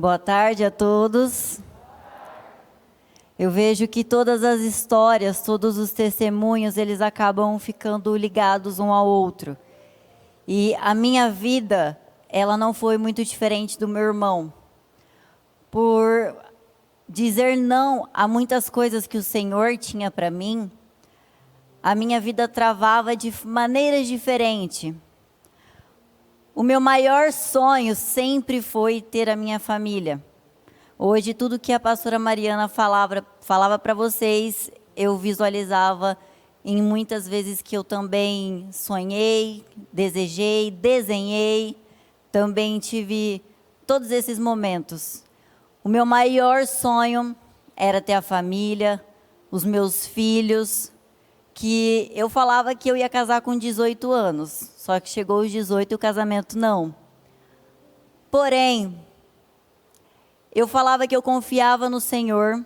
Boa tarde a todos. Eu vejo que todas as histórias, todos os testemunhos, eles acabam ficando ligados um ao outro. E a minha vida, ela não foi muito diferente do meu irmão. Por dizer não a muitas coisas que o Senhor tinha para mim, a minha vida travava de maneiras diferentes. O meu maior sonho sempre foi ter a minha família. Hoje, tudo que a pastora Mariana falava para vocês, eu visualizava em muitas vezes que eu também sonhei, desejei, desenhei, também tive todos esses momentos. O meu maior sonho era ter a família, os meus filhos, que eu falava que eu ia casar com 18 anos, só que chegou os 18 e o casamento não. Porém, eu falava que eu confiava no Senhor,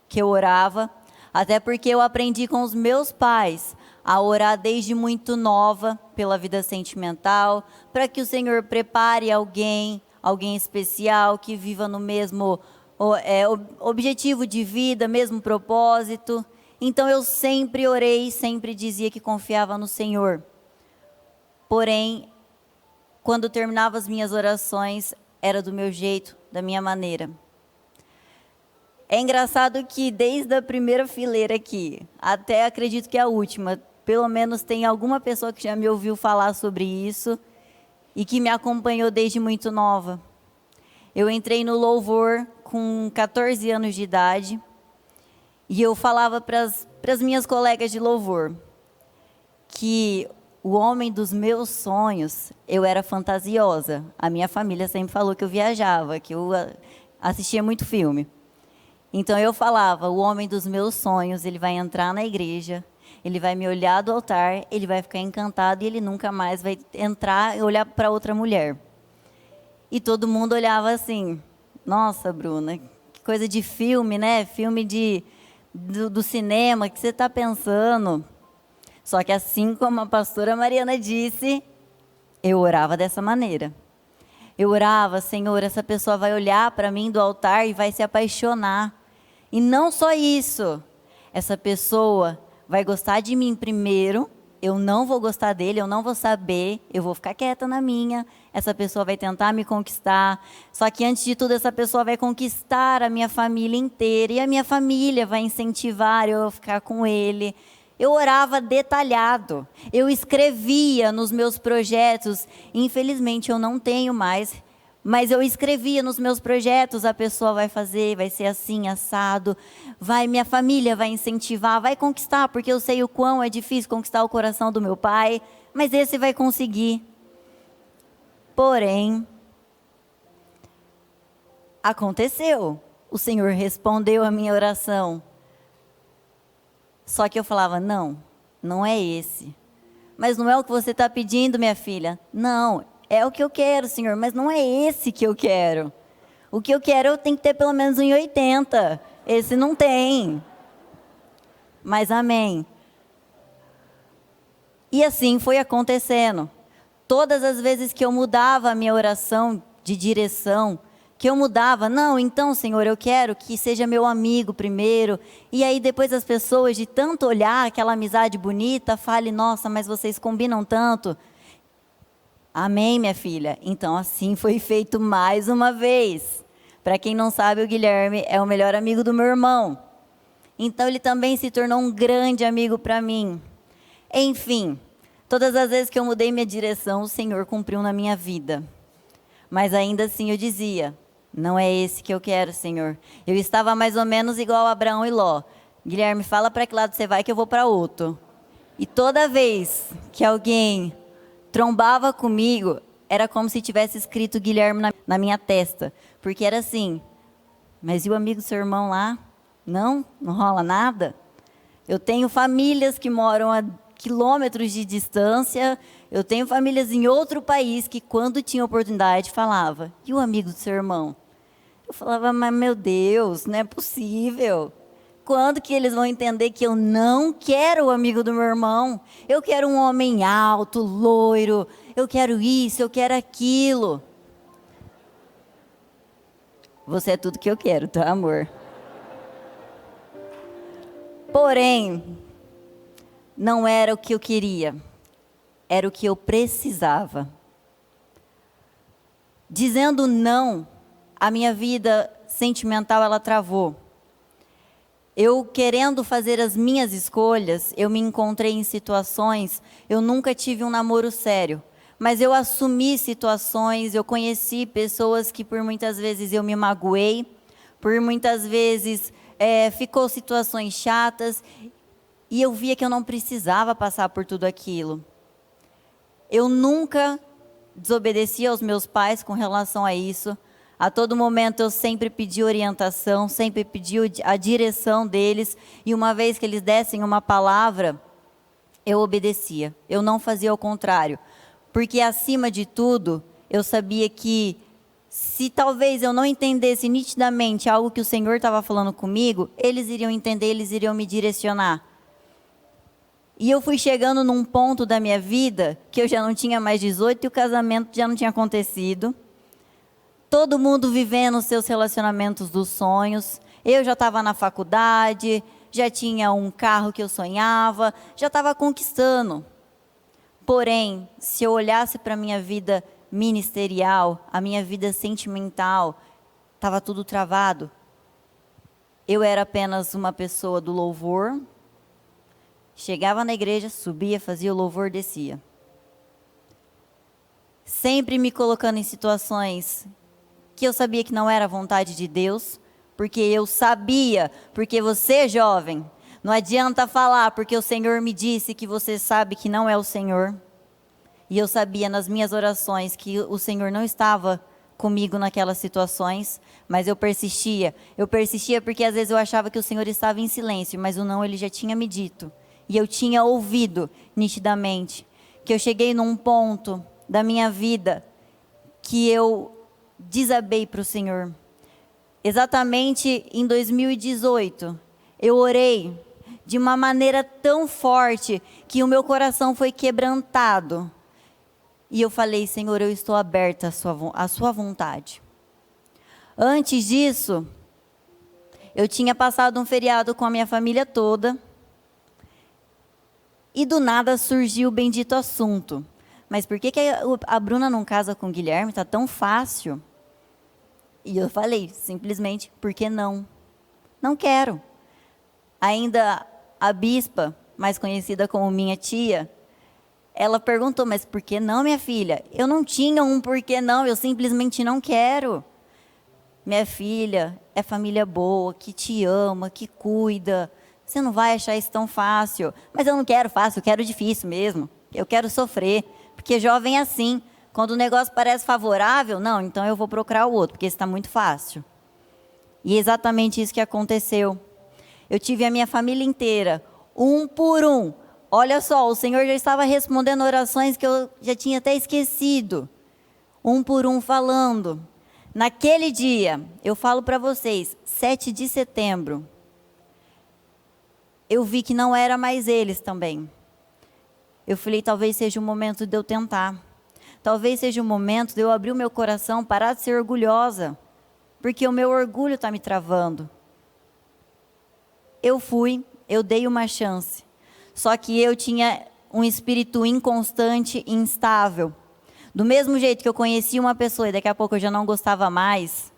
que eu orava, até porque eu aprendi com os meus pais a orar desde muito nova pela vida sentimental, para que o Senhor prepare alguém especial, que viva no mesmo objetivo de vida, mesmo propósito. Então eu sempre orei, sempre dizia que confiava no Senhor. Porém, quando terminava as minhas orações, era do meu jeito, da minha maneira. É engraçado que desde a primeira fileira aqui, até acredito que a última, pelo menos tem alguma pessoa que já me ouviu falar sobre isso e que me acompanhou desde muito nova. Eu entrei no louvor com 14 anos de idade e eu falava para as minhas colegas de louvor que o homem dos meus sonhos, eu era fantasiosa. A minha família sempre falou que eu viajava, que eu assistia muito filme. Então eu falava, o homem dos meus sonhos, ele vai entrar na igreja, ele vai me olhar do altar, ele vai ficar encantado e ele nunca mais vai entrar e olhar para outra mulher. E todo mundo olhava assim, nossa, Bruna, que coisa de filme, né? Filme do cinema, que você está pensando? Só que assim como a pastora Mariana disse, eu orava dessa maneira. Eu orava, Senhor, essa pessoa vai olhar para mim do altar e vai se apaixonar. E não só isso, essa pessoa vai gostar de mim primeiro, eu não vou gostar dele, eu não vou saber, eu vou ficar quieta na minha, essa pessoa vai tentar me conquistar, só que antes de tudo essa pessoa vai conquistar a minha família inteira, e a minha família vai incentivar eu a ficar com ele. Eu orava detalhado, eu escrevia nos meus projetos, infelizmente eu não tenho mais, mas eu escrevia nos meus projetos, a pessoa vai fazer, vai ser assim, assado, minha família vai incentivar, vai conquistar, porque eu sei o quão é difícil conquistar o coração do meu pai, mas esse vai conseguir. Porém, aconteceu, o Senhor respondeu a minha oração. Só que eu falava, não é esse. Mas não é o que você está pedindo, minha filha. Não, é o que eu quero, Senhor, mas não é esse que eu quero. O que eu quero, eu tenho que ter pelo menos 1,80. Esse não tem. Mas amém. E assim foi acontecendo. Todas as vezes que eu mudava a minha oração de direção, que eu mudava, não, então, Senhor, eu quero que seja meu amigo primeiro, e aí depois as pessoas, de tanto olhar aquela amizade bonita, falem, nossa, mas vocês combinam tanto. Amém, minha filha? Então, assim foi feito mais uma vez. Para quem não sabe, o Guilherme é o melhor amigo do meu irmão. Então, ele também se tornou um grande amigo para mim. Enfim, todas as vezes que eu mudei minha direção, o Senhor cumpriu na minha vida. Mas ainda assim eu dizia, não é esse que eu quero, Senhor. Eu estava mais ou menos igual a Abraão e Ló. Guilherme, fala para que lado você vai que eu vou para outro. E toda vez que alguém trombava comigo, era como se tivesse escrito Guilherme na minha testa. Porque era assim, mas e o amigo do seu irmão lá? Não rola nada? Eu tenho famílias que moram a quilômetros de distância, eu tenho famílias em outro país que quando tinha oportunidade falava, e o amigo do seu irmão? Eu falava, mas meu Deus, não é possível. Quando que eles vão entender que eu não quero o amigo do meu irmão? Eu quero um homem alto, loiro, eu quero isso, eu quero aquilo. Você é tudo que eu quero, tá, amor? Porém, não era o que eu queria, era o que eu precisava. Dizendo não, a minha vida sentimental ela travou. Eu querendo fazer as minhas escolhas, eu me encontrei em situações, eu nunca tive um namoro sério, mas eu assumi situações, eu conheci pessoas que por muitas vezes eu me magoei, por muitas vezes ficou situações chatas, e eu via que eu não precisava passar por tudo aquilo. Eu nunca desobedeci aos meus pais com relação a isso. A todo momento eu sempre pedi orientação, sempre pedi a direção deles. E uma vez que eles dessem uma palavra, eu obedecia. Eu não fazia o contrário. Porque acima de tudo, eu sabia que se talvez eu não entendesse nitidamente algo que o Senhor estava falando comigo, eles iriam entender, eles iriam me direcionar. E eu fui chegando num ponto da minha vida que eu já não tinha mais 18 e o casamento já não tinha acontecido. Todo mundo vivendo os seus relacionamentos dos sonhos. Eu já estava na faculdade, já tinha um carro que eu sonhava, já estava conquistando. Porém, se eu olhasse para a minha vida ministerial, a minha vida sentimental, estava tudo travado. Eu era apenas uma pessoa do louvor. Chegava na igreja, subia, fazia o louvor, descia. Sempre me colocando em situações que eu sabia que não era a vontade de Deus, porque eu sabia, porque você, jovem, não adianta falar, porque o Senhor me disse que você sabe que não é o Senhor. E eu sabia nas minhas orações que o Senhor não estava comigo naquelas situações, mas eu persistia. Eu persistia porque às vezes eu achava que o Senhor estava em silêncio, mas o não Ele já tinha me dito. E eu tinha ouvido nitidamente, que eu cheguei num ponto da minha vida que eu desabei para o Senhor. Exatamente em 2018, eu orei de uma maneira tão forte que o meu coração foi quebrantado. E eu falei, Senhor, eu estou aberta à sua vontade. Antes disso, eu tinha passado um feriado com a minha família toda. E do nada surgiu o bendito assunto. Mas por que a Bruna não casa com o Guilherme? Está tão fácil. E eu falei, simplesmente, por que não? Não quero. Ainda a bispa, mais conhecida como minha tia, ela perguntou, mas por que não, minha filha? Eu não tinha um por que não, eu simplesmente não quero. Minha filha é família boa, que te ama, que cuida. Você não vai achar isso tão fácil. Mas eu não quero fácil, eu quero difícil mesmo. Eu quero sofrer. Porque jovem é assim. Quando o negócio parece favorável, não, então eu vou procurar o outro, porque esse está muito fácil. E é exatamente isso que aconteceu. Eu tive a minha família inteira, um por um. Olha só, o Senhor já estava respondendo orações que eu já tinha até esquecido. Um por um falando. Naquele dia, eu falo para vocês, 7 de setembro, eu vi que não era mais eles também. Eu falei, talvez seja o momento de eu tentar. Talvez seja o momento de eu abrir o meu coração, parar de ser orgulhosa. Porque o meu orgulho está me travando. Eu fui, eu dei uma chance. Só que eu tinha um espírito inconstante e instável. Do mesmo jeito que eu conhecia uma pessoa e daqui a pouco eu já não gostava mais,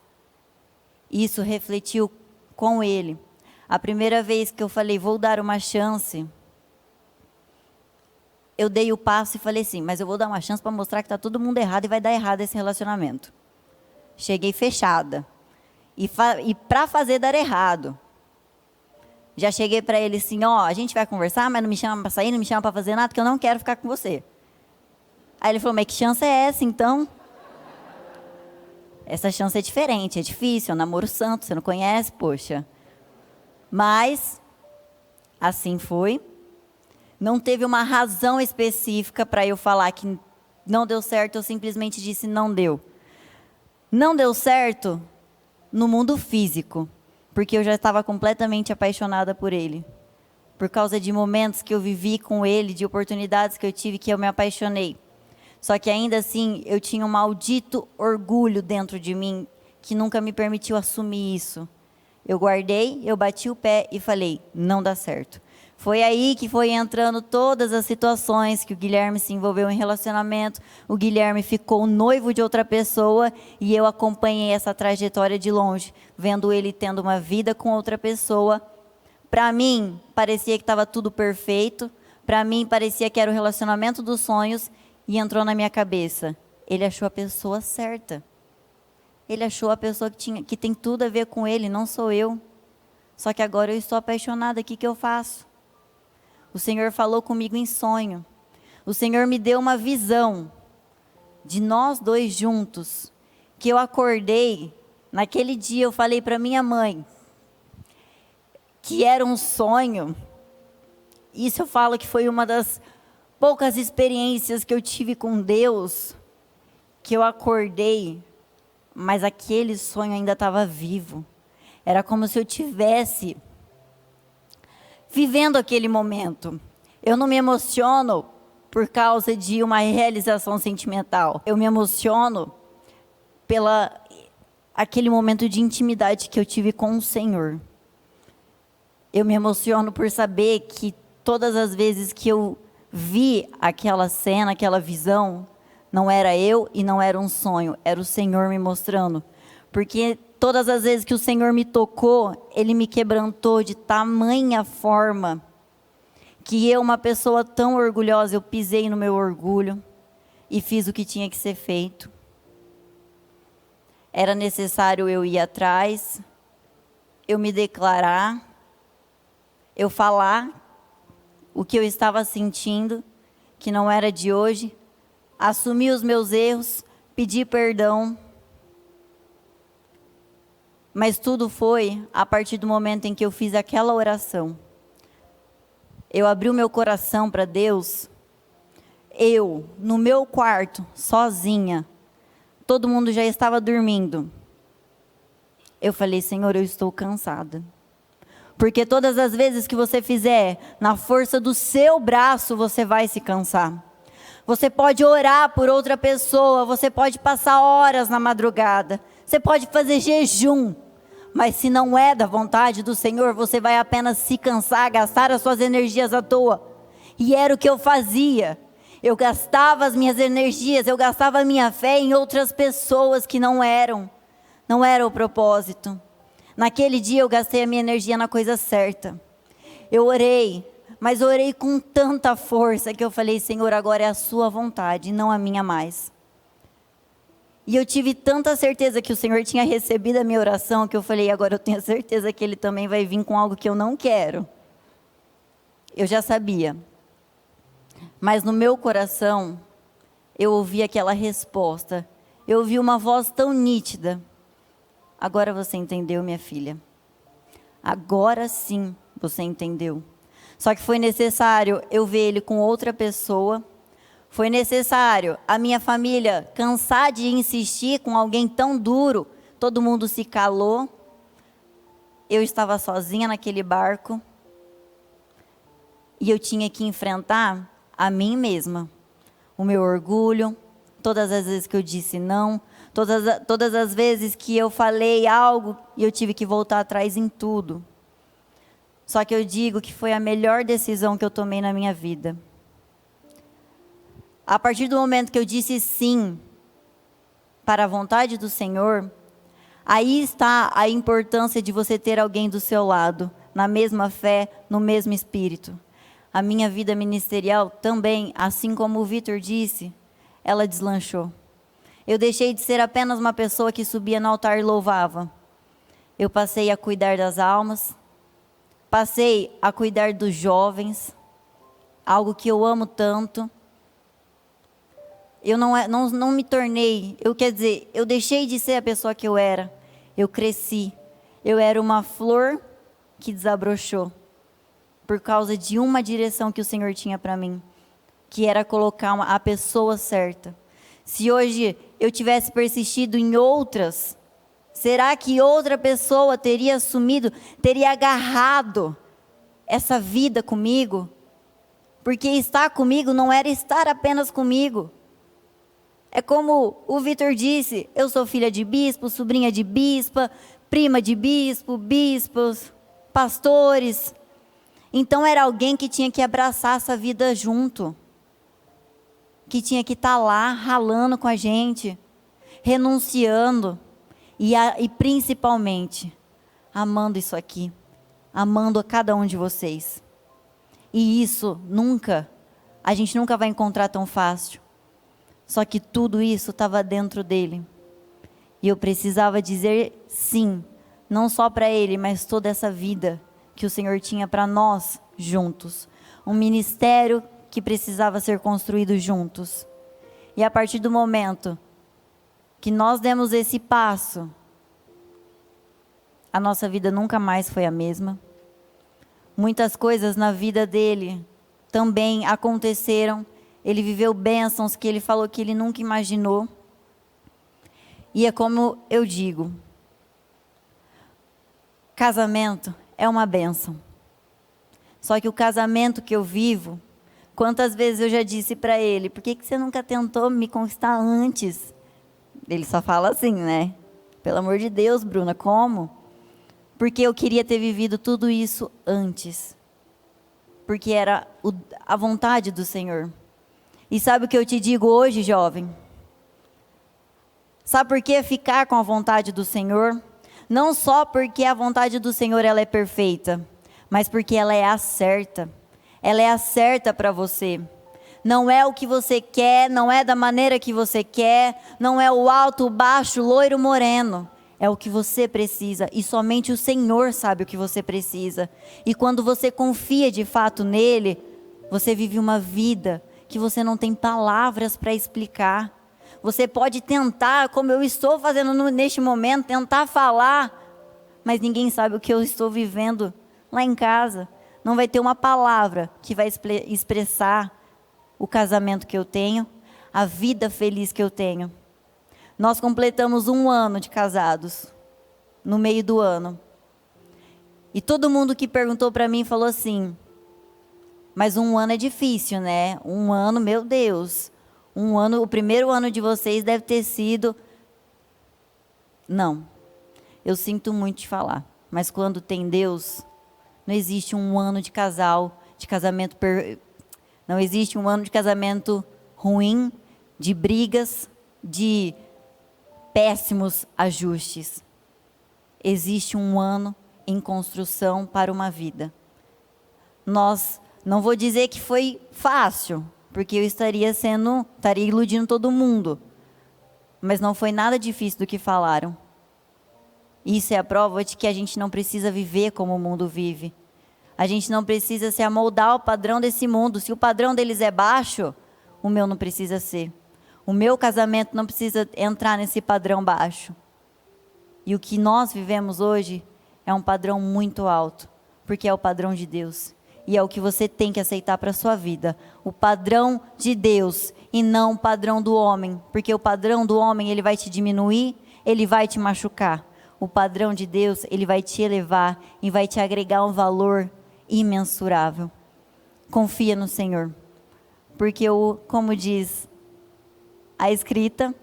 isso refletiu com ele. A primeira vez que eu falei, vou dar uma chance, eu dei o passo e falei assim, mas eu vou dar uma chance para mostrar que está todo mundo errado e vai dar errado esse relacionamento. Cheguei fechada. E para fazer dar errado. Já cheguei para ele assim, ó, a gente vai conversar, mas não me chama para sair, não me chama para fazer nada, porque eu não quero ficar com você. Aí ele falou, mas que chance é essa então? Essa chance é diferente, é difícil, é um namoro santo, você não conhece, poxa. Mas, assim foi. Não teve uma razão específica para eu falar que não deu certo, eu simplesmente disse não deu. Não deu certo no mundo físico, porque eu já estava completamente apaixonada por ele. Por causa de momentos que eu vivi com ele, de oportunidades que eu tive que eu me apaixonei. Só que ainda assim, eu tinha um maldito orgulho dentro de mim, que nunca me permitiu assumir isso. Eu guardei, eu bati o pé e falei, não dá certo. Foi aí que foi entrando todas as situações que o Guilherme se envolveu em relacionamento, o Guilherme ficou noivo de outra pessoa e eu acompanhei essa trajetória de longe, vendo ele tendo uma vida com outra pessoa. Para mim, parecia que estava tudo perfeito, para mim parecia que era o relacionamento dos sonhos e entrou na minha cabeça. Ele achou a pessoa certa. Ele achou a pessoa que tem tudo a ver com ele, não sou eu. Só que agora eu estou apaixonada, o que eu faço? O Senhor falou comigo em sonho. O Senhor me deu uma visão de nós dois juntos, que eu acordei, naquele dia eu falei para minha mãe, que era um sonho. Isso eu falo que foi uma das poucas experiências que eu tive com Deus, que eu acordei, mas aquele sonho ainda estava vivo. Era como se eu tivesse vivendo aquele momento. Eu não me emociono por causa de uma realização sentimental. Eu me emociono pela aquele momento de intimidade que eu tive com o Senhor. Eu me emociono por saber que todas as vezes que eu vi aquela cena, aquela visão, não era eu e não era um sonho, era o Senhor me mostrando. Porque todas as vezes que o Senhor me tocou, Ele me quebrantou de tamanha forma, que eu, uma pessoa tão orgulhosa, eu pisei no meu orgulho e fiz o que tinha que ser feito. Era necessário eu ir atrás, eu me declarar, eu falar o que eu estava sentindo, que não era de hoje, assumir os meus erros, pedir perdão. Mas tudo foi a partir do momento em que eu fiz aquela oração. Eu abri o meu coração para Deus. Eu, no meu quarto, sozinha, todo mundo já estava dormindo. Eu falei, Senhor, eu estou cansada. Porque todas as vezes que você fizer, na força do seu braço, você vai se cansar. Você pode orar por outra pessoa, você pode passar horas na madrugada, você pode fazer jejum, mas se não é da vontade do Senhor, você vai apenas se cansar, gastar as suas energias à toa. E era o que eu fazia. Eu gastava as minhas energias, eu gastava a minha fé em outras pessoas que não era o propósito. Naquele dia eu gastei a minha energia na coisa certa. Eu orei, mas orei com tanta força que eu falei, Senhor, agora é a sua vontade, não a minha mais. E eu tive tanta certeza que o Senhor tinha recebido a minha oração, que eu falei, agora eu tenho certeza que Ele também vai vir com algo que eu não quero. Eu já sabia. Mas no meu coração, eu ouvi aquela resposta. Eu ouvi uma voz tão nítida. Agora você entendeu, minha filha. Agora sim você entendeu. Só que foi necessário eu ver ele com outra pessoa. Foi necessário a minha família cansar de insistir com alguém tão duro. Todo mundo se calou. Eu estava sozinha naquele barco. E eu tinha que enfrentar a mim mesma. O meu orgulho. Todas as vezes que eu disse não. Todas as vezes que eu falei algo e eu tive que voltar atrás em tudo. Só que eu digo que foi a melhor decisão que eu tomei na minha vida. A partir do momento que eu disse sim para a vontade do Senhor, aí está a importância de você ter alguém do seu lado, na mesma fé, no mesmo espírito. A minha vida ministerial também, assim como o Vitor disse, ela deslanchou. Eu deixei de ser apenas uma pessoa que subia no altar e louvava. Eu passei a cuidar das almas, passei a cuidar dos jovens, algo que eu amo tanto. Eu não me tornei, eu deixei de ser a pessoa que eu era. Eu cresci. Eu era uma flor que desabrochou por causa de uma direção que o Senhor tinha para mim, que era colocar a pessoa certa. Se hoje eu tivesse persistido em outras, será que outra pessoa teria assumido, teria agarrado essa vida comigo? Porque estar comigo não era estar apenas comigo. É como o Vitor disse, eu sou filha de bispo, sobrinha de bispa, prima de bispo, bispos, pastores. Então era alguém que tinha que abraçar essa vida junto, que tinha que estar lá ralando com a gente, renunciando e principalmente amando isso aqui, amando a cada um de vocês. E isso a gente nunca vai encontrar tão fácil. Só que tudo isso estava dentro dele. E eu precisava dizer sim, não só para ele, mas toda essa vida que o Senhor tinha para nós juntos. Um ministério que precisava ser construído juntos. E a partir do momento que nós demos esse passo, a nossa vida nunca mais foi a mesma. Muitas coisas na vida dele também aconteceram. Ele viveu bênçãos que ele falou que ele nunca imaginou. E é como eu digo, casamento é uma bênção. Só que o casamento que eu vivo, quantas vezes eu já disse para ele, por que você nunca tentou me conquistar antes? Ele só fala assim, né? Pelo amor de Deus, Bruna, como? Porque eu queria ter vivido tudo isso antes. Porque era a vontade do Senhor. E sabe o que eu te digo hoje, jovem? Sabe por que ficar com a vontade do Senhor? Não só porque a vontade do Senhor ela é perfeita, mas porque ela é a certa. Ela é a certa para você. Não é o que você quer, não é da maneira que você quer, não é o alto, o baixo, loiro, moreno. É o que você precisa e somente o Senhor sabe o que você precisa. E quando você confia de fato nele, você vive uma vida que você não tem palavras para explicar. Você pode tentar, como eu estou fazendo neste momento, tentar falar, mas ninguém sabe o que eu estou vivendo lá em casa. Não vai ter uma palavra que vai expressar o casamento que eu tenho, a vida feliz que eu tenho. Nós completamos 1 ano de casados, no meio do ano. E todo mundo que perguntou para mim falou assim, mas 1 ano é difícil, né? 1 ano, meu Deus. 1 ano, o primeiro ano de vocês deve ter sido... Não, eu sinto muito te falar, mas quando tem Deus, não existe 1 ano de casamento... Não existe 1 ano de casamento ruim, de brigas, de péssimos ajustes. Existe 1 ano em construção para uma vida. Não vou dizer que foi fácil, porque eu estaria iludindo todo mundo. Mas não foi nada difícil do que falaram. Isso é a prova de que a gente não precisa viver como o mundo vive. A gente não precisa se amoldar ao padrão desse mundo. Se o padrão deles é baixo, o meu não precisa ser. O meu casamento não precisa entrar nesse padrão baixo. E o que nós vivemos hoje é um padrão muito alto, porque é o padrão de Deus. E é o que você tem que aceitar para a sua vida. O padrão de Deus e não o padrão do homem. Porque o padrão do homem, ele vai te diminuir, ele vai te machucar. O padrão de Deus, ele vai te elevar e vai te agregar um valor imensurável. Confia no Senhor. Porque, como diz a escrita,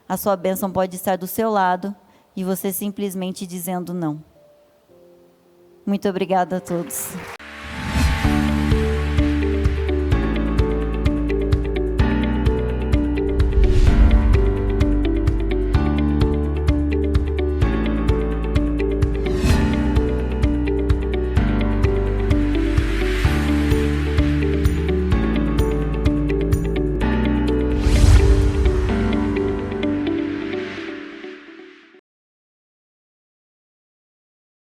a sua bênção pode estar do seu lado e você simplesmente dizendo não. Muito obrigada a todos.